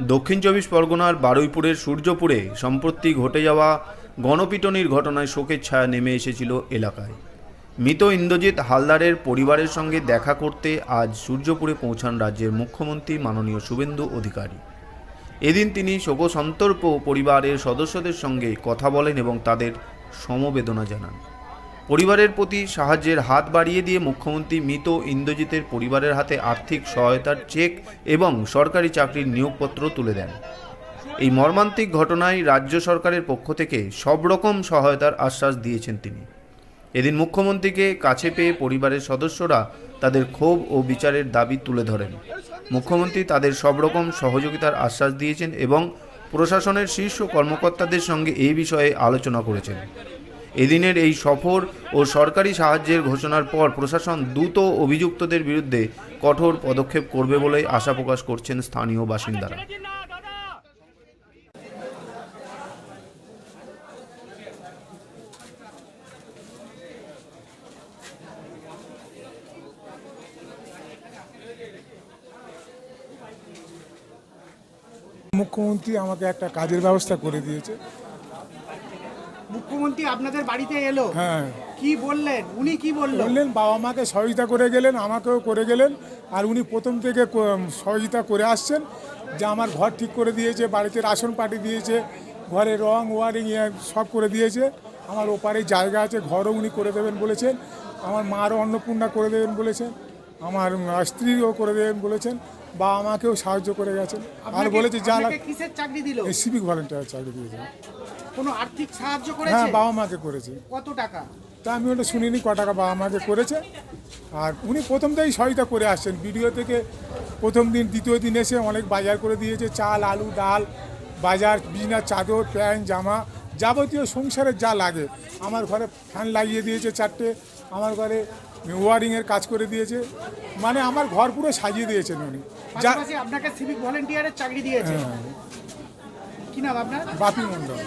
দক্ষিণ চব্বিশ পরগনার বারুইপুরের সূর্যপুরে সম্প্রতি ঘটে যাওয়া গণপিটুনির ঘটনায় শোকের ছায়া নেমে এসেছিল এলাকায়। মৃত ইন্দ্রজিৎ হালদারের পরিবারের সঙ্গে দেখা করতে আজ সূর্যপুরে পৌঁছান রাজ্যের মুখ্যমন্ত্রী মাননীয় শুভেন্দু অধিকারী। এদিন তিনি শোকসন্তর্প পরিবারের সদস্যদের সঙ্গে কথা বলেন এবং তাদের সমবেদনা জানান। পরিবারের প্রতি সাহায্যের হাত বাড়িয়ে দিয়ে মুখ্যমন্ত্রী মৃত ইন্দ্রজিতের পরিবারের হাতে আর্থিক সহায়তার চেক এবং সরকারি চাকরির নিয়োগপত্র তুলে দেন। এই মর্মান্তিক ঘটনায় রাজ্য সরকারের পক্ষ থেকে সব রকম সহায়তার আশ্বাস দিয়েছেন তিনি। এদিন মুখ্যমন্ত্রীকে কাছে পেয়ে পরিবারের সদস্যরা তাদের ক্ষোভ ও বিচারের দাবি তুলে ধরেন। মুখ্যমন্ত্রী তাদের সব রকম সহযোগিতার আশ্বাস দিয়েছেন এবং প্রশাসনের শীর্ষ কর্মকর্তাদের সঙ্গে এই বিষয়ে আলোচনা করেছেন। এদিনের এই সফর ও সরকারি সাহায্যের ঘোষণার পর প্রশাসন দ্রুত অভিযুক্তদের বিরুদ্ধে কঠোর পদক্ষেপ করবে বলে আশা প্রকাশ করছেন স্থানীয় বাসিন্দারা। মুখ্যমন্ত্রী আমাকে একটা কাজের ব্যবস্থা করে দিয়েছে। মুখ্যমন্ত্রী আপনাদের বাড়িতে এলো, হ্যাঁ, কি বললেন? উনি কি বললেন বাবা মাকে সহযোগিতা করে গেলেন, আমাকেও করে গেলেন। আর উনি প্রথম থেকে সহযোগিতা করে আসছেন, যে আমার ঘর ঠিক করে দিয়েছে, বাড়িতে রাশন পাঠিয়ে দিয়েছে, ঘরে রং ওয়ারিং সব করে দিয়েছে। আমার ওপারে জায়গা আছে, ঘরও উনি করে দেবেন বলেছেন। আমার মারও অন্নপূর্ণা করে দেবেন বলেছেন, আমার স্ত্রীও করে দেবেন বলেছেন, বা আমাকেও সাহায্য করে গেছেন। আর বলেছে যা কিসের চাকরি দিল? সিভিক ভলেন্টিয়ার চাকরি দিয়েছে। কোনো আর্থিক সাহায্য করেছে? হ্যাঁ, বাবা মাকে করেছে। কত টাকা? তা আমি ওটা শুনিনি ক টাকা বাবা মাকে করেছে। আর উনি প্রথম থেকেই সহায়তা করে আসছেন। ভিডিও থেকে প্রথম দিন দ্বিতীয় দিন এসে অনেক বাজার করে দিয়েছে, চাল আলু ডাল বাজার, বিছানার চাদর, প্যান্ট জামা, যাবতীয় সংসারের যা লাগে। আমার ঘরে ফ্যান লাগিয়ে দিয়েছে 4টে, আমার ঘরে ওয়ারিংয়ের কাজ করে দিয়েছে। মানে আমার ঘর পুরো সাজিয়ে দিয়েছেন উনি। যা আপনাকে সিভিক ভলেন্টিয়ারের চাকরি দিয়েছে। হ্যাঁ, কি নাম আপনার? বাপি মণ্ডল।